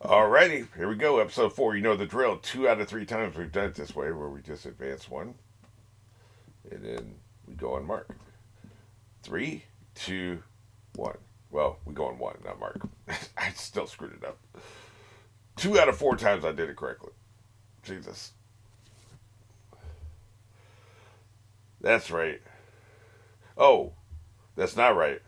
Alrighty, here we go. Episode 4. You know the drill. 2 out of 3 times we've done it this way, where we just advance one, and then we go on mark. 3, 2, 1. Well, we go on one, not mark. I still screwed it up. 2 out of 4 times I did it correctly. Jesus. That's right. Oh, that's not right.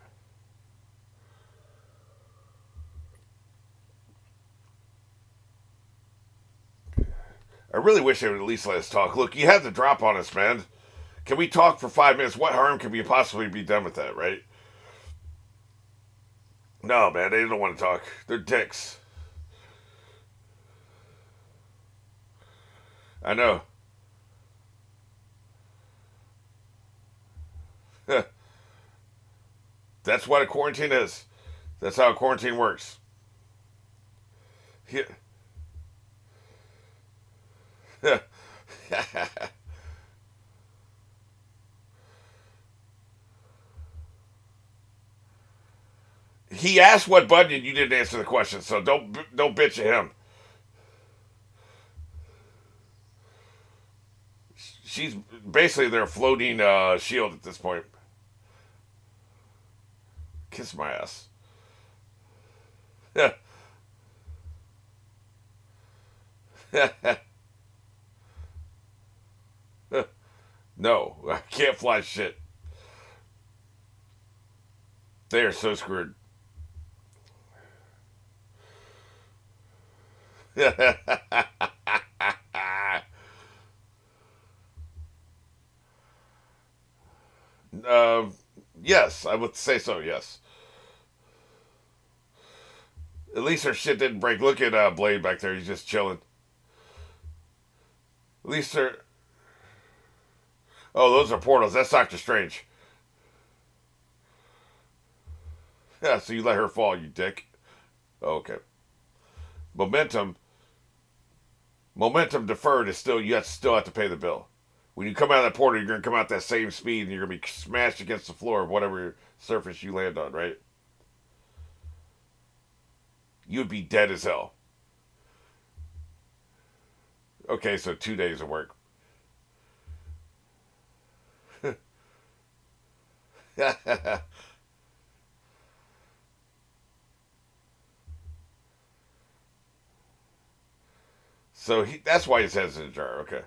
I really wish they would at least let us talk. Look, you have the drop on us, man. Can we talk for 5 minutes? What harm could we possibly be done with that, right? No, man, they don't want to talk. They're dicks. I know. That's what a quarantine is. That's how a quarantine works. He asked what button and you didn't answer the question, so don't bitch at him. She's basically their floating shield at this point. Kiss my ass. No, I can't fly shit. They are so screwed. um, yes, I would say so. Yes. At least her shit didn't break. Look at Blade back there. He's just chilling. At least her. Oh, those are portals. That's Doctor Strange. Yeah, so you let her fall, you dick. Oh, okay. Momentum. Momentum deferred is still you still have to pay the bill. When you come out of that portal, you're gonna come out that same speed, and you're gonna be smashed against the floor of whatever surface you land on. Right? You'd be dead as hell. Okay, so 2 days of work. So that's why his head's in a jar. Okay.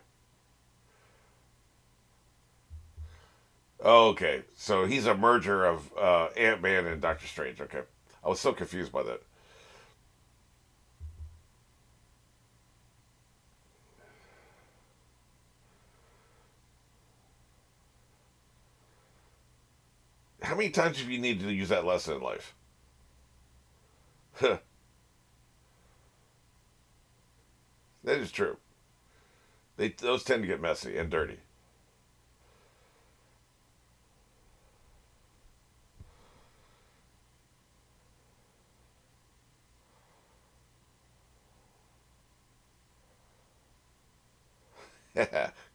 Oh, okay. So he's a merger of Ant Man and Doctor Strange. Okay. I was so confused by that. How many times have you needed to use that lesson in life? That is true. Those tend to get messy and dirty.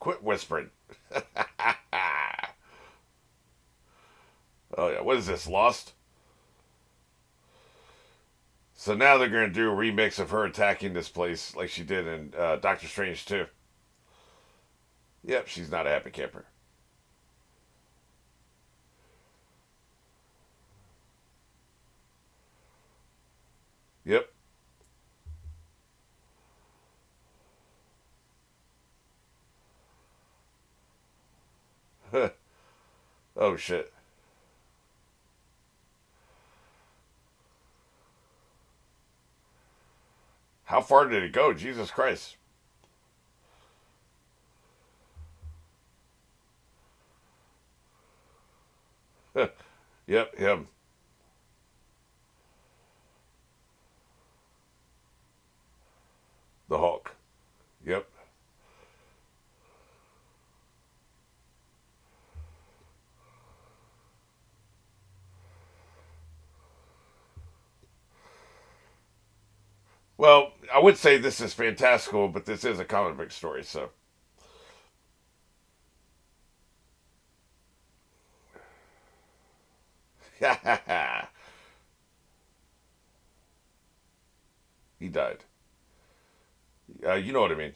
Quit whispering. Oh yeah, what is this? Lost? So now they're gonna do a remix of her attacking this place like she did in Doctor Strange too. Yep, she's not a happy camper. Yep. Oh shit. How far did it go? Jesus Christ. Yep, him. The Hulk. Yep. Well, I would say this is fantastical, but this is a comic book story, so. he died. You know what I mean.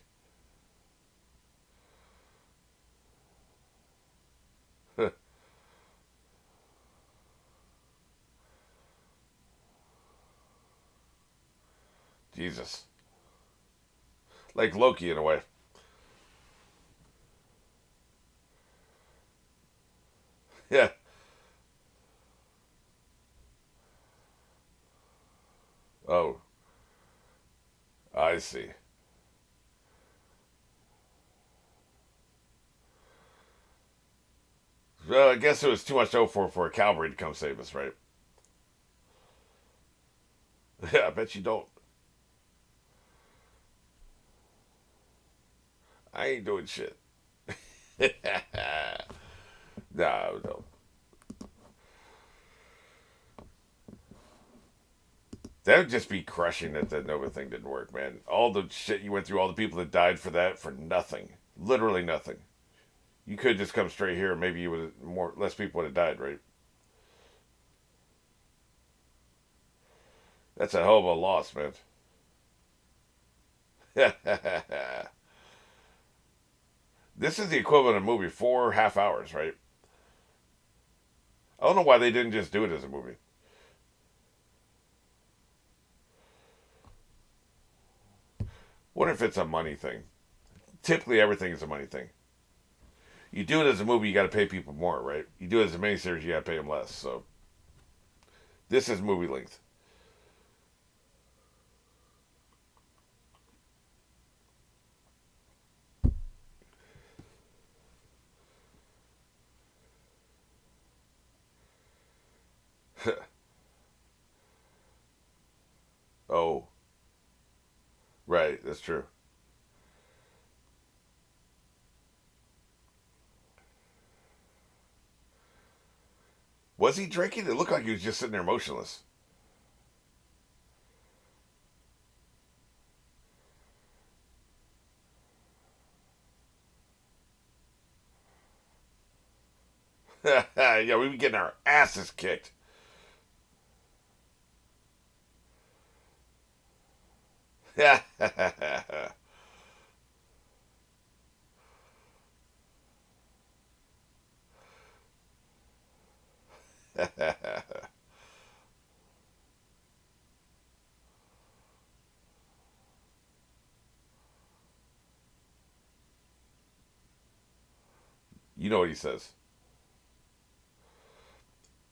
Jesus. Like Loki in a way. Yeah. Oh, I see. Well, I guess it was too much to hope for a cavalry to come save us, right? Yeah, I bet you don't. I ain't doing shit. No, no. That would just be crushing that the Nova thing didn't work, man. All the shit you went through, all the people that died for that, for nothing. Literally nothing. You could just come straight here, and maybe you would less people would have died, right? That's a hell of a loss, man. This is the equivalent of a movie, 4.5 hours, right? I don't know why they didn't just do it as a movie. What if it's a money thing? Typically, everything is a money thing. You do it as a movie, you got to pay people more, right? You do it as a miniseries, you got to pay them less. So this is movie length. Oh, right, that's true. Was he drinking? It looked like he was just sitting there motionless. Yeah, we be getting our asses kicked. You know what he says.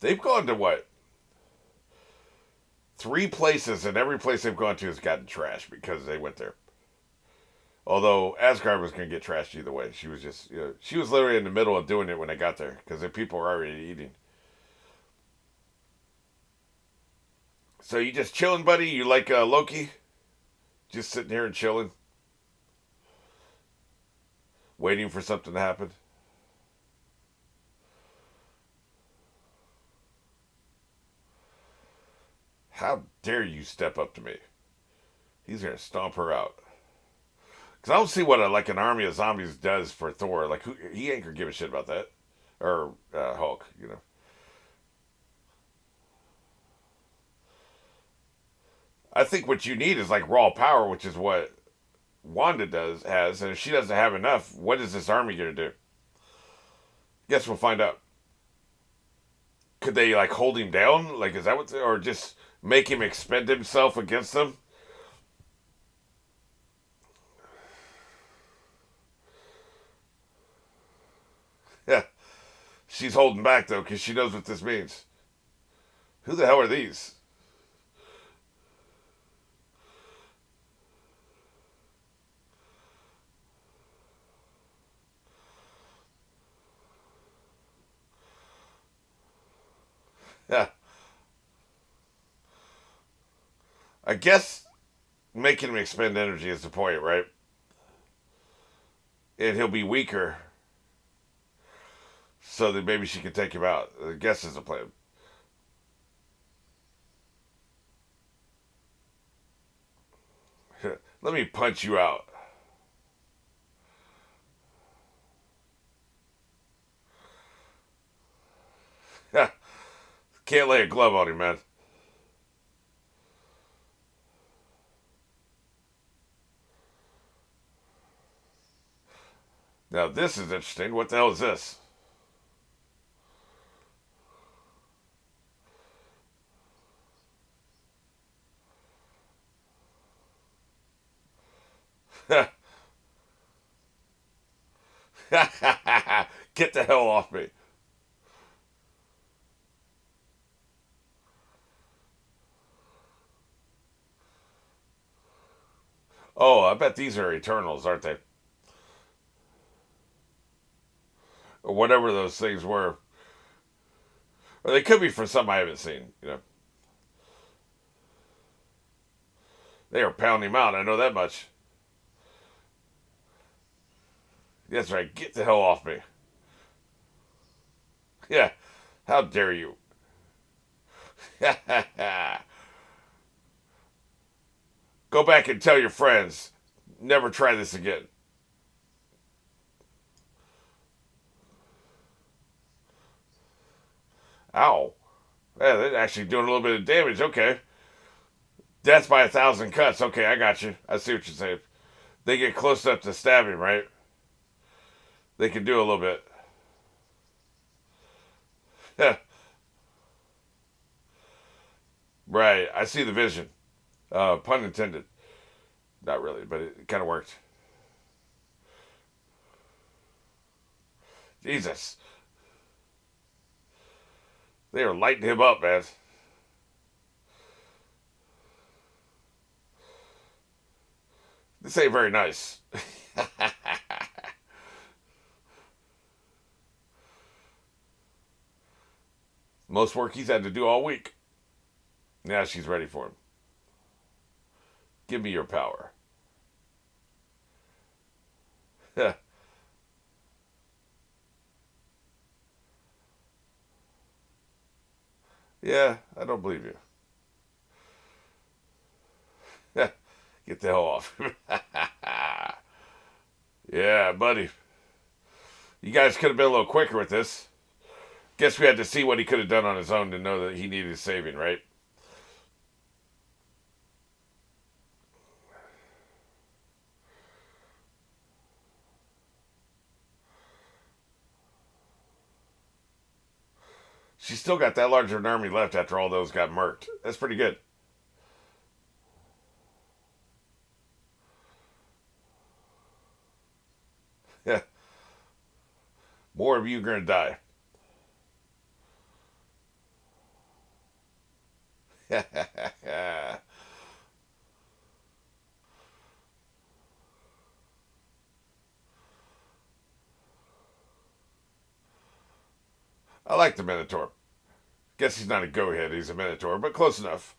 They've gone to what? Three places, and every place they've gone to has gotten trashed because they went there. Although Asgard was going to get trashed either way. She was just, she was literally in the middle of doing it when they got there because the people were already eating. So you just chilling, buddy? You like Loki? Just sitting here and chilling, waiting for something to happen? How dare you step up to me? He's going to stomp her out. Because I don't see what like an army of zombies does for Thor. Like, he ain't going to give a shit about that. Or Hulk, you know. I think what you need is like raw power, which is what Wanda has, and if she doesn't have enough, what is this army gonna do? Guess we'll find out. Could they like hold him down? Like, is that what? Or just make him expend himself against them? Yeah, she's holding back though because she knows what this means. Who the hell are these? Yeah, I guess making him expend energy is the point, right? And he'll be weaker, so that maybe she can take him out. I guess is the plan. Let me punch you out. Can't lay a glove on him, man. Now this is interesting. What the hell is this? Get the hell off me. Oh, I bet these are Eternals, aren't they? Or whatever those things were. Or they could be from something I haven't seen, you know. They are pounding him out, I know that much. That's right, get the hell off me. Yeah, how dare you? Go back and tell your friends. Never try this again. Ow. Yeah, they're actually doing a little bit of damage. Okay. Death by 1,000 cuts. Okay, I got you. I see what you're saying. They get close enough to stab him, right? They can do a little bit. Right. I see the vision. Pun intended. Not really, but it kind of worked. Jesus. They are lighting him up, man. This ain't very nice. Most work he's had to do all week. Now she's ready for him. Give me your power. Yeah, I don't believe you. Get the hell off. Yeah, buddy. You guys could have been a little quicker with this. Guess we had to see what he could have done on his own to know that he needed saving, right? She's still got that large of an army left after all those got murked. That's pretty good. Yeah. More of you are going to die. I like the Minotaur. Guess he's not a go-head, he's a Minotaur, but close enough.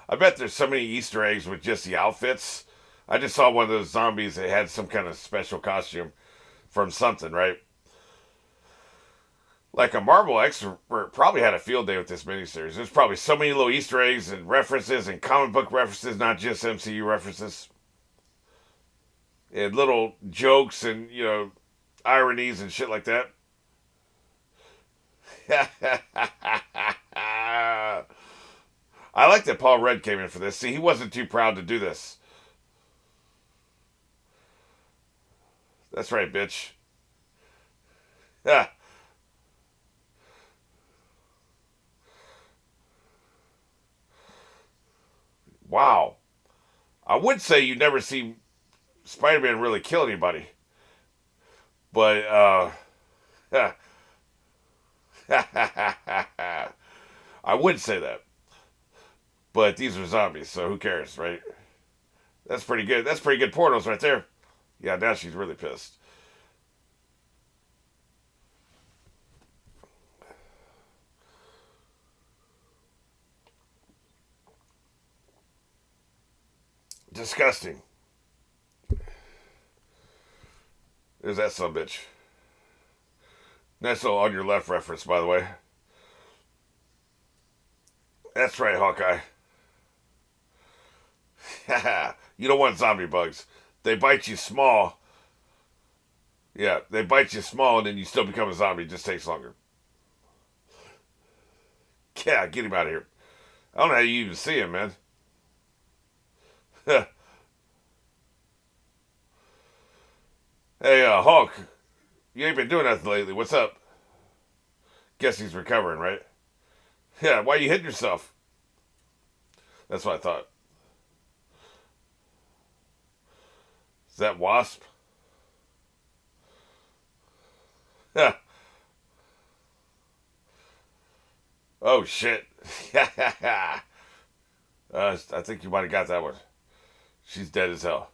I bet there's so many Easter eggs with just the outfits. I just saw one of those zombies that had some kind of special costume from something, right? Like a Marvel expert probably had a field day with this miniseries. There's probably so many little Easter eggs and references and comic book references, not just MCU references. And little jokes and, ironies and shit like that. I like that Paul Rudd came in for this. See, he wasn't too proud to do this. That's right, bitch. Yeah. Wow. I would say you never see Spider-Man really kill anybody, but I would say that. But these are zombies, so who cares, right? That's pretty good. That's pretty good portals right there. Yeah, now she's really pissed. Disgusting. There's that son bitch. Nice little on your left reference, by the way. That's right, Hawkeye. You don't want zombie bugs. They bite you small. Yeah, they bite you small and then you still become a zombie. It just takes longer. Yeah, get him out of here. I don't know how you even see him, man. Hey, Hulk, you ain't been doing nothing lately. What's up? Guess he's recovering, right? Yeah, why you hitting yourself? That's what I thought. Is that Wasp? Yeah. Oh, shit. I think you might have got that one. She's dead as hell.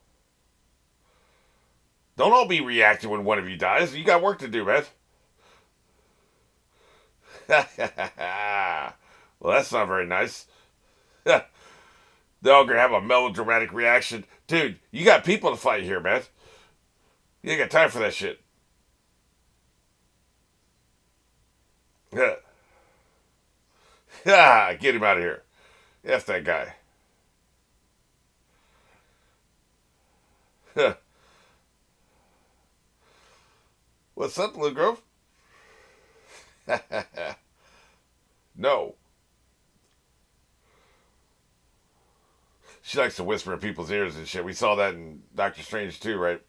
Don't all be reacting when one of you dies. You got work to do, man. Well, that's not very nice. They're all gonna have a melodramatic reaction. Dude, you got people to fight here, man. You ain't got time for that shit. Get him out of here. F that guy. What's up, Blue Grove? No. She likes to whisper in people's ears and shit. We saw that in Doctor Strange too, right?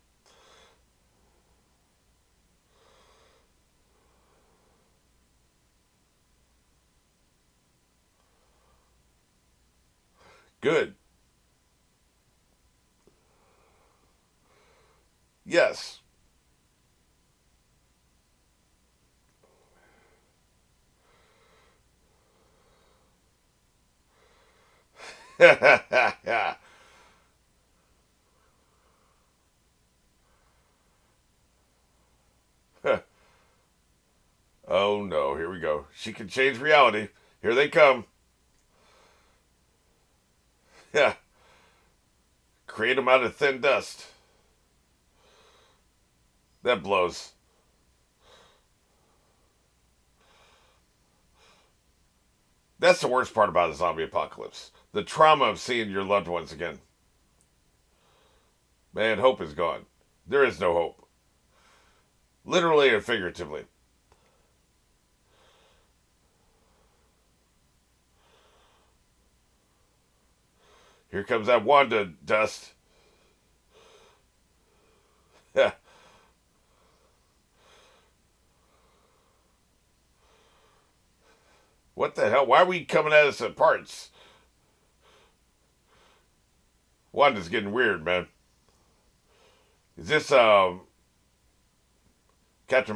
Good. Yes. Oh no, here we go. She can change reality. Here they come. Yeah. Create them out of thin dust. That blows. That's the worst part about a zombie apocalypse. The trauma of seeing your loved ones again. Man, hope is gone. There is no hope. Literally and figuratively. Here comes that Wanda dust. Yeah. What the hell? Why are we coming at us at parts? Wanda's getting weird, man. Is this Captain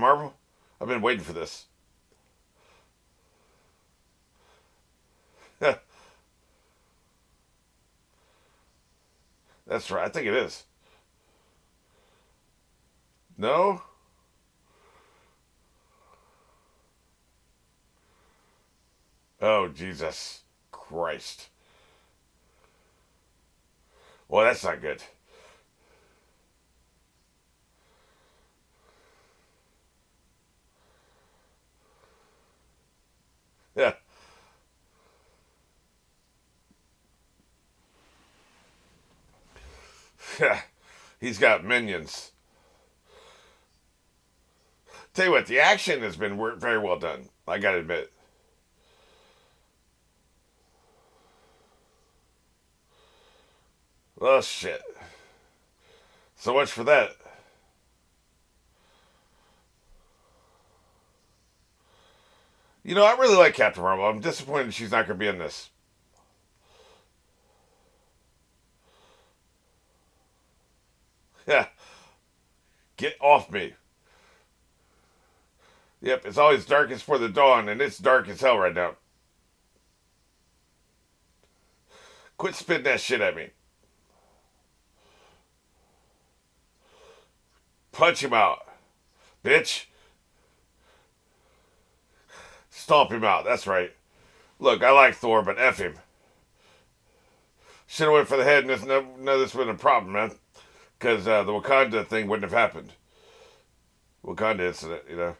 Marvel? I've been waiting for this. That's right. I think it is. No? Oh, Jesus Christ. Well, that's not good. Yeah. Yeah. He's got minions. Tell you what, the action has been very well done. I gotta admit. Oh, shit. So much for that. You know, I really like Captain Marvel. I'm disappointed she's not going to be in this. Yeah. Get off me. Yep, it's always darkest for the dawn, and it's dark as hell right now. Quit spitting that shit at me. Punch him out. Bitch. Stomp him out. That's right. Look, I like Thor, but F him. Should have went for the head, and none of this would have been a problem, man. Because the Wakanda thing wouldn't have happened. Wakanda incident, you know.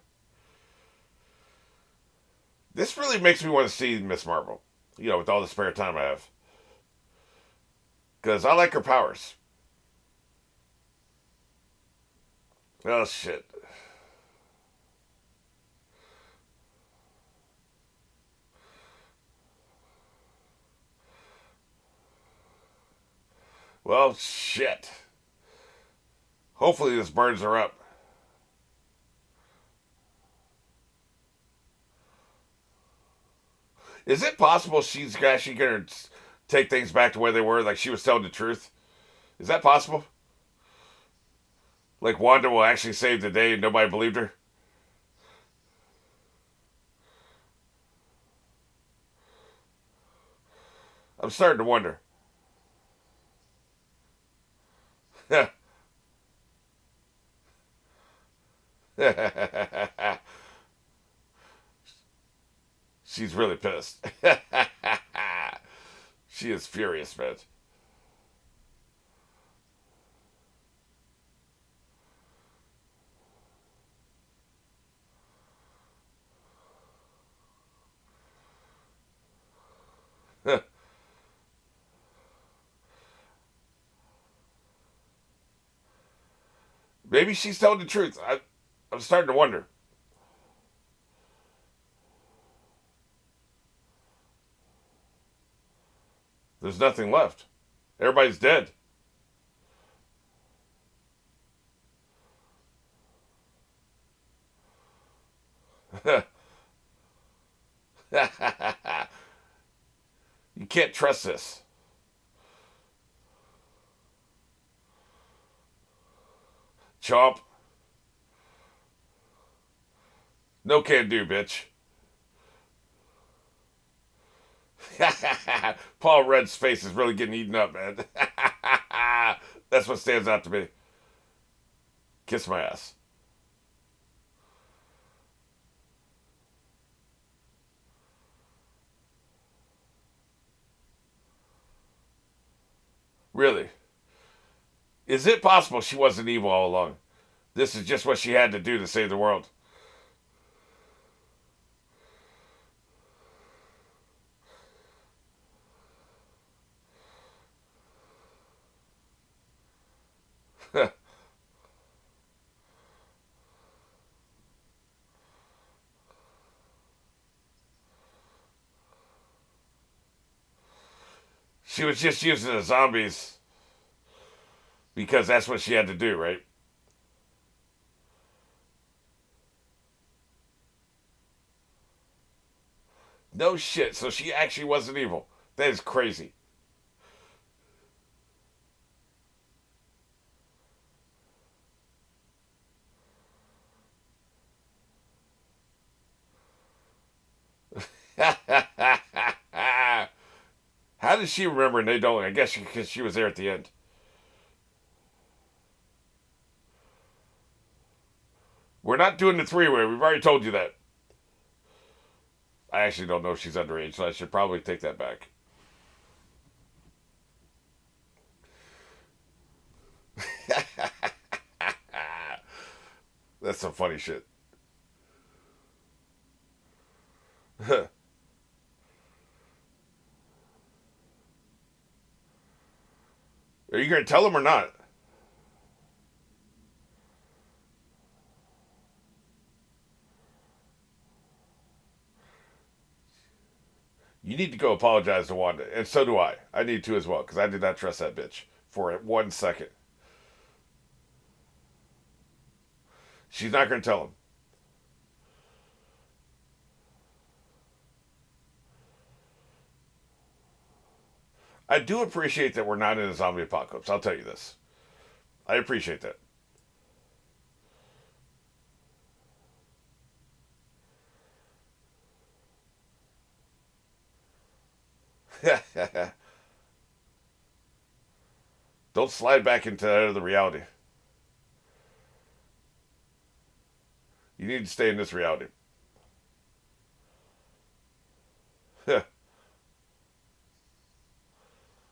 This really makes me want to see Miss Marvel. You know, with all the spare time I have. Because I like her powers. Oh shit. Well, shit. Hopefully this burns her up. Is it possible she's actually gonna take things back to where they were, like she was telling the truth? Is that possible? Like Wanda will actually save the day and nobody believed her? I'm starting to wonder. She's really pissed. She is furious, man. Maybe she's telling the truth. I'm starting to wonder. There's nothing left. Everybody's dead. You can't trust this. Chomp. No can do, bitch. Paul Rudd's face is really getting eaten up, man. That's what stands out to me. Kiss my ass. Really? Is it possible she wasn't evil all along? This is just what she had to do to save the world. She was just using the zombies because that's what she had to do, right? No shit. So she actually wasn't evil. That is crazy. How does she remember and they don't? I guess because she was there at the end. We're not doing the three-way. We've already told you that. I actually don't know if she's underage, so I should probably take that back. That's some funny shit. Are you going to tell him or not? You need to go apologize to Wanda, and so do I. I need to as well, because I did not trust that bitch for 1 second. She's not going to tell him. I do appreciate that we're not in a zombie apocalypse. I'll tell you this. I appreciate that. Don't slide back into that other reality. You need to stay in this reality.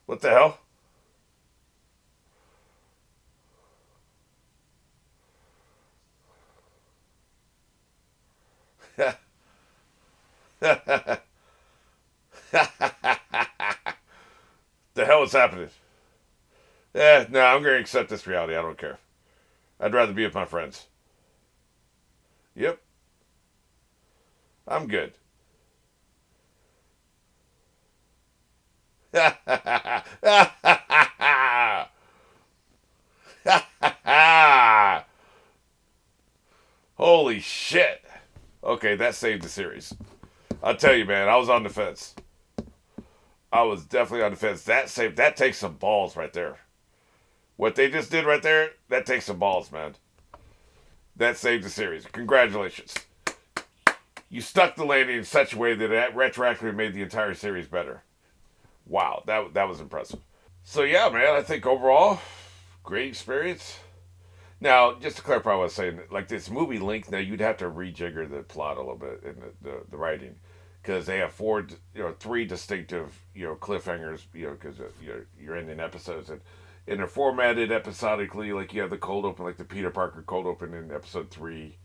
What the hell? The hell is happening? No, I'm going to accept this reality. I don't care. I'd rather be with my friends. Yep, I'm good. Holy shit. Okay, that saved the series. I'll tell you, man, I was on the fence. I was definitely on the fence. That takes some balls right there. What they just did right there, that takes some balls, man. That saved the series. Congratulations. You stuck the landing in such a way that it retroactively made the entire series better. Wow, that was impressive. So yeah, man, I think overall, great experience. Now, just to clarify what I was saying, like this movie length, now you'd have to rejigger the plot a little bit in the writing, because they have three distinctive, cliffhangers, because you're ending episodes, and they're formatted episodically. Like you have the cold open, like the Peter Parker cold open in episode 3.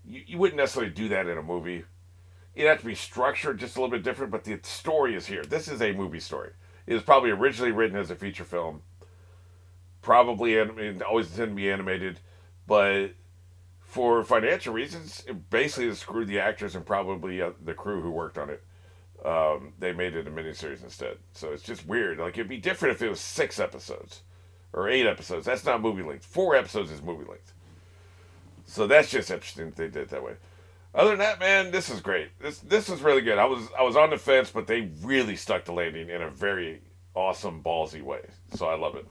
You wouldn't necessarily do that in a movie. It'd have to be structured just a little bit different, but the story is here. This is a movie story. It was probably originally written as a feature film, probably always intended to be animated, but for financial reasons, it basically screwed the actors and probably the crew who worked on it. They made it a miniseries instead. So it's just weird. Like it'd be different if it was 6 episodes or 8 episodes. That's not movie length. 4 episodes is movie length. So that's just interesting that they did it that way. Other than that, man, this is great. This is really good. I was on the fence, but they really stuck the landing in a very awesome, ballsy way. So I love it.